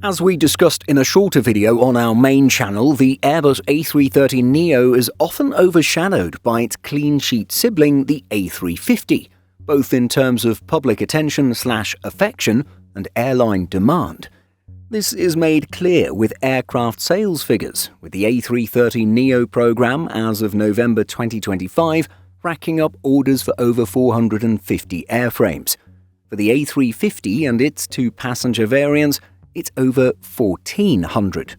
As we discussed in a shorter video on our main channel, the Airbus A330neo is often overshadowed by its clean sheet sibling, the A350, both in terms of public attention/affection and airline demand. This is made clear with aircraft sales figures, with the A330neo program as of November 2025 racking up orders for over 450 airframes. For the A350 and its two passenger variants, it's over 1,400.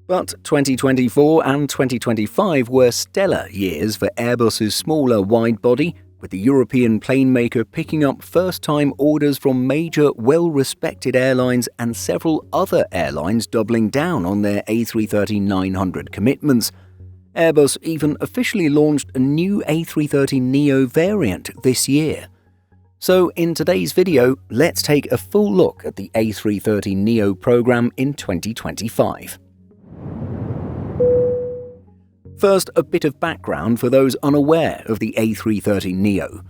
But 2024 and 2025 were stellar years for Airbus's smaller widebody, with the European plane maker picking up first-time orders from major, well-respected airlines and several other airlines doubling down on their A330-900 commitments. Airbus even officially launched a new A330neo variant this year. So in today's video, let's take a full look at the A330neo program in 2025. First, a bit of background for those unaware of the A330neo.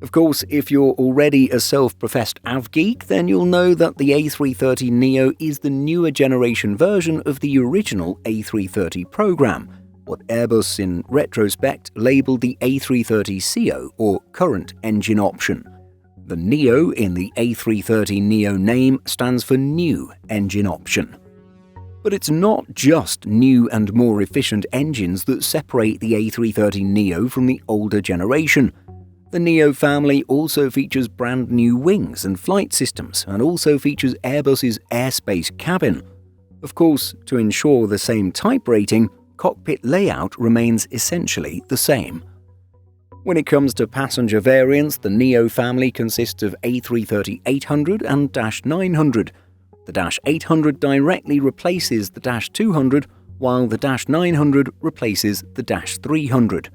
Of course, if you're already a self-professed AV-geek, then you'll know that the A330neo is the newer generation version of the original A330 program, what Airbus in retrospect labelled the A330ceo, or current engine option. The neo in the A330neo name stands for new engine option. But it's not just new and more efficient engines that separate the A330neo from the older generation. The Neo family also features brand new wings and flight systems, and also features Airbus's airspace cabin. Of course, to ensure the same type rating, cockpit layout remains essentially the same. When it comes to passenger variants, the Neo family consists of A330-800 and -900. The -800 directly replaces the -200, while the -900 replaces the -300.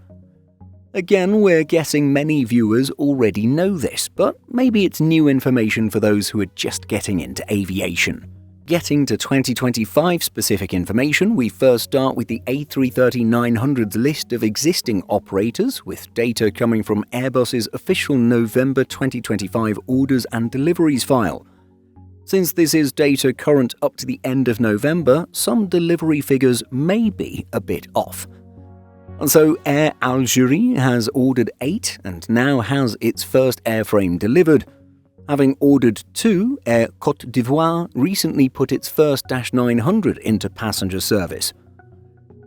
Again, we're guessing many viewers already know this, but maybe it's new information for those who are just getting into aviation. Getting to 2025 specific information, we first start with the A330-900's list of existing operators, with data coming from Airbus's official November 2025 orders and deliveries file. Since this is data current up to the end of November, some delivery figures may be a bit off. And so Air Algérie has ordered 8 and now has its first airframe delivered. Having ordered 2, Air Côte d'Ivoire recently put its first -900 into passenger service.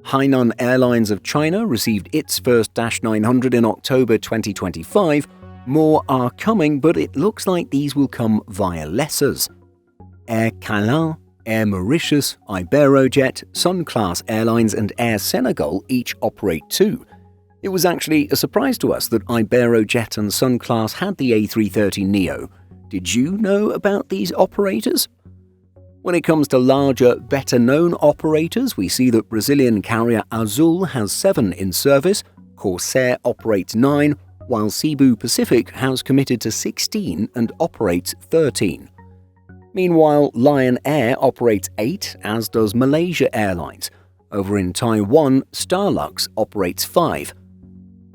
Hainan Airlines of China received its first -900 in October 2025. More are coming, but it looks like these will come via lessors. Air Calin, Air Mauritius, Iberojet, Sun Class Airlines and Air Senegal each operate 2. It was actually a surprise to us that Iberojet and Sun Class had the A330neo. Did you know about these operators? When it comes to larger, better-known operators, we see that Brazilian carrier Azul has 7 in service, Corsair operates 9, while Cebu Pacific has committed to 16 and operates 13. Meanwhile, Lion Air operates 8, as does Malaysia Airlines. Over in Taiwan, Starlux operates 5.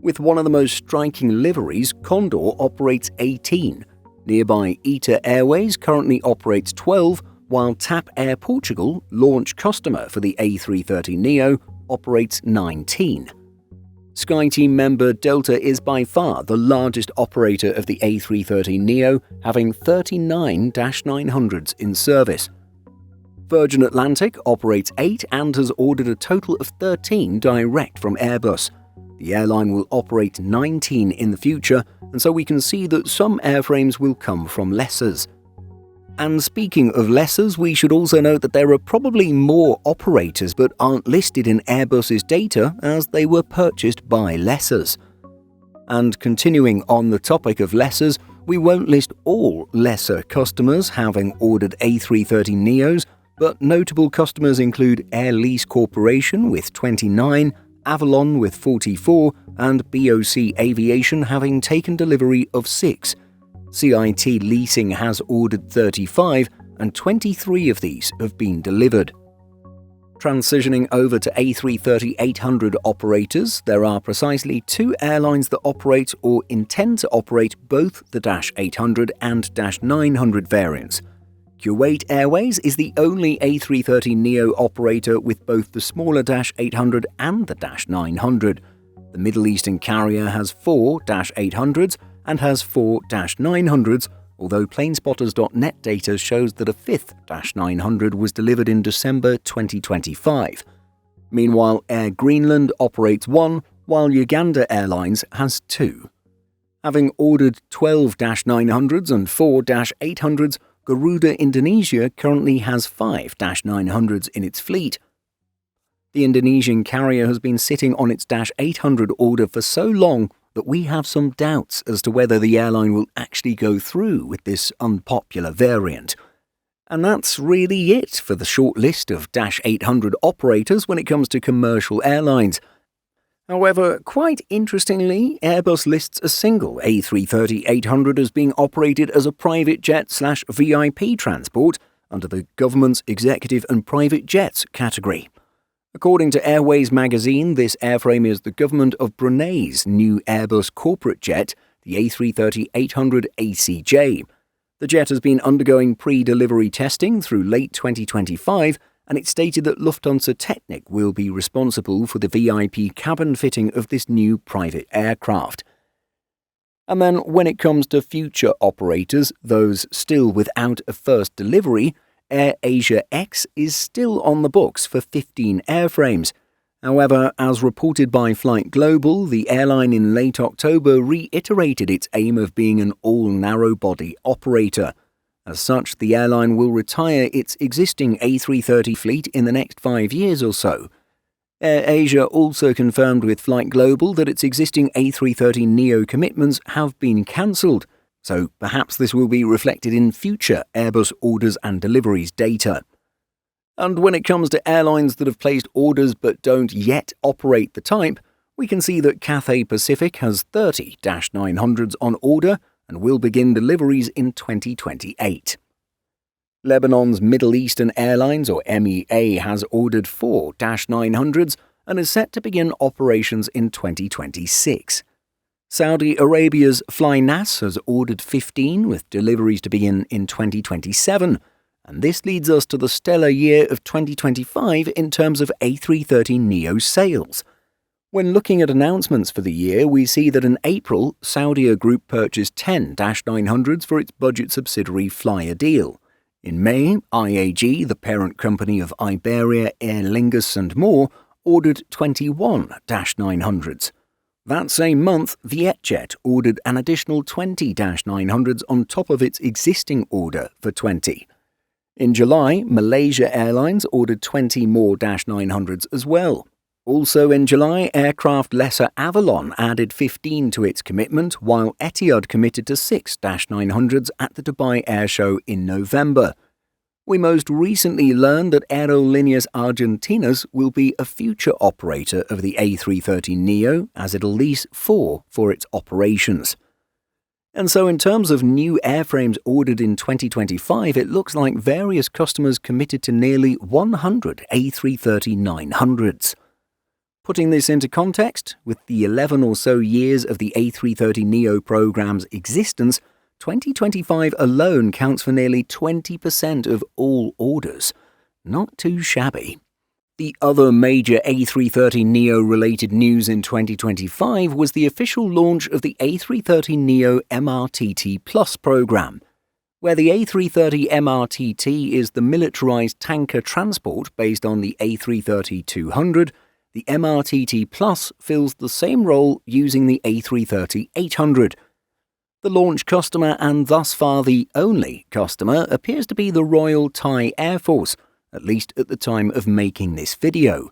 With one of the most striking liveries, Condor operates 18. Nearby ITA Airways currently operates 12, while TAP Air Portugal, launch customer for the A330neo, operates 19. SkyTeam member Delta is by far the largest operator of the A330neo, having 39 -900s in service. Virgin Atlantic operates 8 and has ordered a total of 13 direct from Airbus. The airline will operate 19 in the future, and so we can see that some airframes will come from lessors. And speaking of lessors, we should also note that there are probably more operators but aren't listed in Airbus's data as they were purchased by lessors. And continuing on the topic of lessors, we won't list all lessor customers having ordered A330neos, but notable customers include Air Lease Corporation with 29, Avalon with 44, and BOC Aviation having taken delivery of 6. CIT Leasing has ordered 35, and 23 of these have been delivered. Transitioning over to A330-800 operators, there are precisely 2 airlines that operate or intend to operate both the -800 and -900 variants. Kuwait Airways is the only A330neo operator with both the smaller Dash 800 and the Dash 900. The Middle Eastern carrier has 4 Dash 800s and has 4 Dash 900s, although planespotters.net data shows that a 5th Dash 900 was delivered in December 2025. Meanwhile, Air Greenland operates 1, while Uganda Airlines has 2. Having ordered 12 Dash 900s and 4 Dash 800s, Garuda Indonesia currently has 5 Dash 900s in its fleet. The Indonesian carrier has been sitting on its Dash 800 order for so long that we have some doubts as to whether the airline will actually go through with this unpopular variant. And that's really it for the short list of Dash 800 operators when it comes to commercial airlines. However, quite interestingly, Airbus lists a single A330-800 as being operated as a private jet/VIP transport under the government's executive and private jets category. According to Airways magazine, this airframe is the government of Brunei's new Airbus corporate jet, the A330-800 ACJ. The jet has been undergoing pre-delivery testing through late 2025, and it stated that Lufthansa Technik will be responsible for the VIP cabin fitting of this new private aircraft. And then when it comes to future operators, those still without a first delivery, AirAsia X is still on the books for 15 airframes. However, as reported by Flight Global, the airline in late October reiterated its aim of being an all-narrow-body operator. As such, the airline will retire its existing A330 fleet in the next 5 years or so. AirAsia also confirmed with Flight Global that its existing A330neo commitments have been cancelled, so perhaps this will be reflected in future Airbus orders and deliveries data. And when it comes to airlines that have placed orders but don't yet operate the type, we can see that Cathay Pacific has 30 Dash 900s on order and will begin deliveries in 2028. Lebanon's Middle Eastern Airlines, or MEA, has ordered 4 Dash 900s and is set to begin operations in 2026. Saudi Arabia's FlyNAS has ordered 15, with deliveries to begin in 2027, and this leads us to the stellar year of 2025 in terms of A330neo sales. When looking at announcements for the year, we see that in April, Saudia Group purchased 10 Dash 900s for its budget subsidiary Flyadeal. In May, IAG, the parent company of Iberia, Aer Lingus and more, ordered 21 Dash 900s. That same month, Vietjet ordered an additional 20 Dash 900s on top of its existing order for 20. In July, Malaysia Airlines ordered 20 more Dash 900s as well. Also in July, aircraft lessor Avalon added 15 to its commitment, while Etihad committed to 6 Dash 900s at the Dubai Air Show in November. We most recently learned that Aerolíneas Argentinas will be a future operator of the A330neo, as it'll lease 4 for its operations. And so in terms of new airframes ordered in 2025, it looks like various customers committed to nearly 100 A330-900s. Putting this into context, with the 11 or so years of the A330neo program's existence, 2025 alone counts for nearly 20% of all orders. Not too shabby. The other major A330neo-related news in 2025 was the official launch of the A330neo MRTT Plus program. Where the A330 MRTT is the militarized tanker transport based on the A330-200, the MRTT Plus fills the same role using the A330-800. The launch customer, and thus far the only customer, appears to be the Royal Thai Air Force, at least at the time of making this video.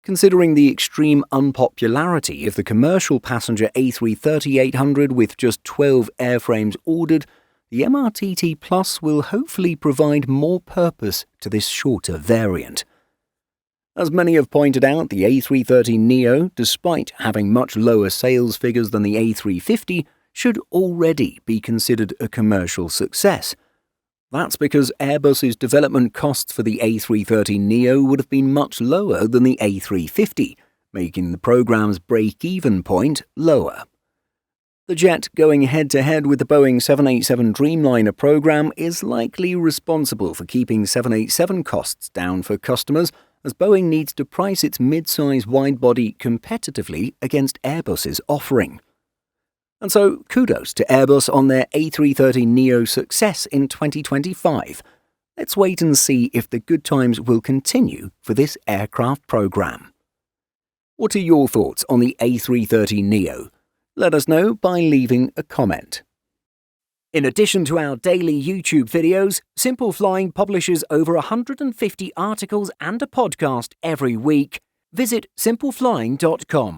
Considering the extreme unpopularity of the commercial passenger A330-800 with just 12 airframes ordered, the MRTT Plus will hopefully provide more purpose to this shorter variant. As many have pointed out, the A330neo, despite having much lower sales figures than the A350, should already be considered a commercial success. That's because Airbus's development costs for the A330neo would have been much lower than the A350, making the program's break-even point lower. The jet going head-to-head with the Boeing 787 Dreamliner program is likely responsible for keeping 787 costs down for customers, as Boeing needs to price its mid-size wide-body competitively against Airbus's offering. And so, kudos to Airbus on their A330neo success in 2025. Let's wait and see if the good times will continue for this aircraft program. What are your thoughts on the A330neo? Let us know by leaving a comment. In addition to our daily YouTube videos, Simple Flying publishes over 150 articles and a podcast every week. Visit simpleflying.com.